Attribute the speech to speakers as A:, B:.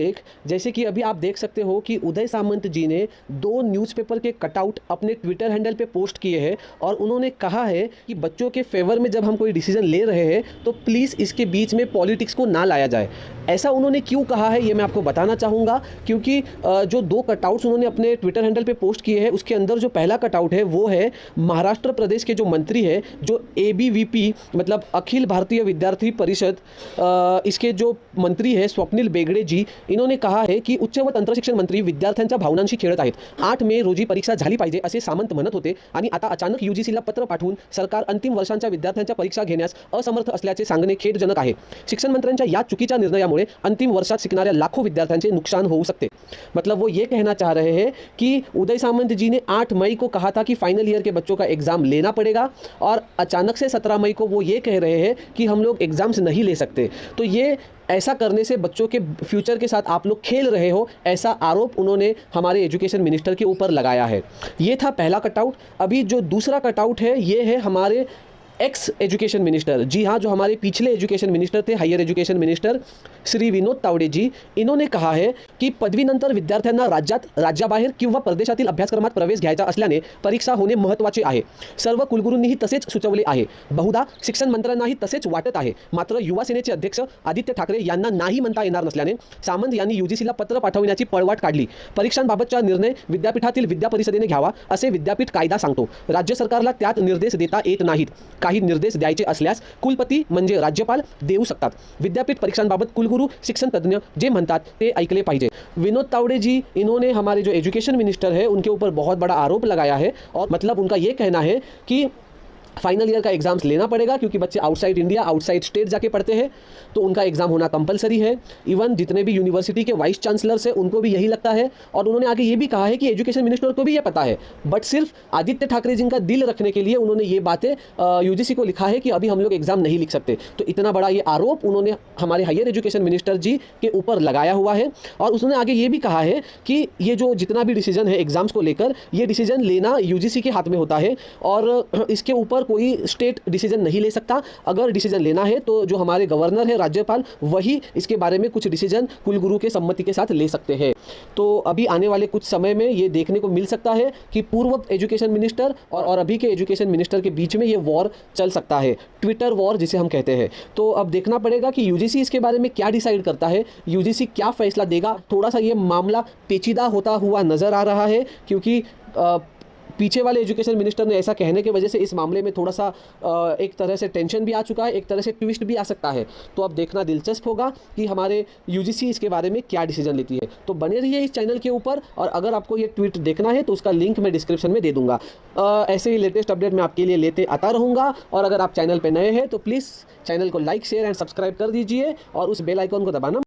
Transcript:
A: एक, जैसे कि अभी आप देख सकते हो कि उदय सामंत जी ने 2 न्यूज़पेपर के कटआउट अपने ट्विटर हैंडल पे पोस्ट किए हैं और उन्होंने कहा है कि बच्चों के फेवर में जब हम कोई डिसीजन ले रहे हैं तो प्लीज़ इसके बीच में पॉलिटिक्स को ना लाया जाए। ऐसा उन्होंने क्यों कहा है ये मैं आपको बताना चाहूँगा, क्योंकि जो 2 कटआउट्स उन्होंने अपने ट्विटर हैंडल पे पोस्ट किए हैं उसके अंदर जो पहला कटआउट है वो है महाराष्ट्र प्रदेश के जो मंत्री है, जो एबीवीपी मतलब अखिल भारतीय विद्यार्थी परिषद, इसके जो मंत्री है स्वप्नील बेगडे जी, इन्होंने कहा है की उच्च व तंत्रशिक्षण मंत्री विद्यार्थ्यांच्या भावनांशी खेळत आहेत। 8 मे रोजी परीक्षा झाली पाहिजे असे सामंत म्हणत होते आणि आता अचानक यूजीसीला पत्र पाठवून सरकार अंतिम वर्षांच्या विद्यार्थ्यांच्या परीक्षा घेण्यास असमर्थ असल्याचे सांगणे खेदजनक आहे। शिक्षण मंत्र्यांच्या या चुकीच्या निर्णयामुळे अंतिम वर्षात शिकणाऱ्या लाखों विद्यार्थ्यांचे नुकसान होऊ सकते। मतलब वो ये कहना चाह रहे हैं कि उदय सामंत जी ने 8 मई को कहा था कि फाइनल ईयर के बच्चों का एग्जाम लेना पड़ेगा और अचानक से 17 मई को वो ये कह रहे हैं कि हम लोग एग्जाम्स नहीं ले सकते। तो ये ऐसा करने से बच्चों के फ्यूचर के साथ आप लोग खेल रहे हो, ऐसा आरोप उन्होंने हमारे एजुकेशन मिनिस्टर के ऊपर लगाया है। ये था पहला कटआउट। अभी जो दूसरा कटआउट है ये है हमारे एक्स एजुकेशन मिनिस्टर, जी हाँ, जो हमारे पिछले एजुकेशन मिनिस्टर थे, higher education minister Shri Vinod Tawde ji, इन्होंने कहा है की पदवीनंतर विद्यार्थ्यांना राज्याबाहेर किंवा परदेशातील अभ्यासक्रमात प्रवेश घ्यायचा असल्याने परीक्षा होणे महत्त्वाचे आहे। सर्व कुलगुरूंनीही तसेच सुचवले आहे। बहुधा शिक्षण मंत्र्यांनाही तसेच वाटत आहे। मात्र युवा सेनेचे अध्यक्ष आदित्य ठाकरे यांना नाही म्हणता येणार नसल्याने सामंत यांनी यूजीसीला पत्र पाठवण्याची पळवाट काढली। परीक्षांबाबतचा निर्णय विद्यापीठातील विद्या परिषदेने घ्यावा असे विद्यापीठ कायदा सांगतो। राज्य सरकारला त्यात निर्देश देता येत नाहीत। काही निर्देश द्यायचे असल्यास कुलपती म्हणजे राज्यपाल देऊ शकतात। विद्यापीठ परीक्षांबाबत कुलगुरू शिक्षण तज्ञ जे म्हणतात ते ऐकले पाहिजे। विनोद तावडे जी, इन्होंने हमारे जो एजुकेशन मिनिस्टर है उनके ऊपर बहुत बड़ा आरोप लगाया है और मतलब उनका ये कहना है कि फाइनल ईयर का एग्ज़ाम्स लेना पड़ेगा क्योंकि बच्चे आउटसाइड इंडिया, आउटसाइड स्टेट जाके पढ़ते हैं तो उनका एग्ज़ाम होना कंपलसरी है। इवन जितने भी यूनिवर्सिटी के वाइस चांसलर्स हैं उनको भी यही लगता है और उन्होंने आगे ये भी कहा है कि एजुकेशन मिनिस्टर को भी ये पता है, बट सिर्फ आदित्य ठाकरे जी का दिल रखने के लिए उन्होंने ये बातें यूजीसी को लिखा है कि अभी हम लोग एग्ज़ाम नहीं लिख सकते। तो इतना बड़ा ये आरोप उन्होंने हमारे हायर एजुकेशन मिनिस्टर जी के ऊपर लगाया हुआ है और उसने आगे ये भी कहा है कि ये जो जितना भी डिसीजन है एग्ज़ाम्स को लेकर, ये डिसीजन लेना यूजीसी के हाथ में होता है और इसके ऊपर कोई स्टेट डिसीजन नहीं ले सकता। अगर डिसीजन लेना है तो जो हमारे गवर्नर है, राज्यपाल, वही इसके बारे में कुछ डिसीजन कुलगुरु के सम्मति के साथ ले सकते हैं। तो अभी आने वाले कुछ समय में ये देखने को मिल सकता है कि पूर्व एजुकेशन मिनिस्टर और अभी के एजुकेशन मिनिस्टर के बीच में ये वॉर चल सकता है, ट्विटर वॉर जिसे हम कहते हैं। तो अब देखना पड़ेगा कि यूजीसी इसके बारे में क्या डिसाइड करता है, यूजीसी क्या फैसला देगा। थोड़ा सा ये मामला पेचीदा होता हुआ नज़र आ रहा है क्योंकि पीछे वाले एजुकेशन मिनिस्टर ने ऐसा कहने की वजह से इस मामले में थोड़ा सा एक तरह से टेंशन भी आ चुका है, एक तरह से ट्विस्ट भी आ सकता है। तो अब देखना दिलचस्प होगा कि हमारे यूजीसी इसके बारे में क्या डिसीजन लेती है। तो बने रहिए इस चैनल के ऊपर और अगर आपको ये ट्वीट देखना है तो उसका लिंक मैं डिस्क्रिप्शन में दे दूंगा। ऐसे ही लेटेस्ट अपडेट मैं आपके लिए लेते आता रहूँगा और अगर आप चैनल पर नए हैं तो प्लीज़ चैनल को लाइक, शेयर एंड सब्सक्राइब कर दीजिए और उस बेल आइकॉन को दबाना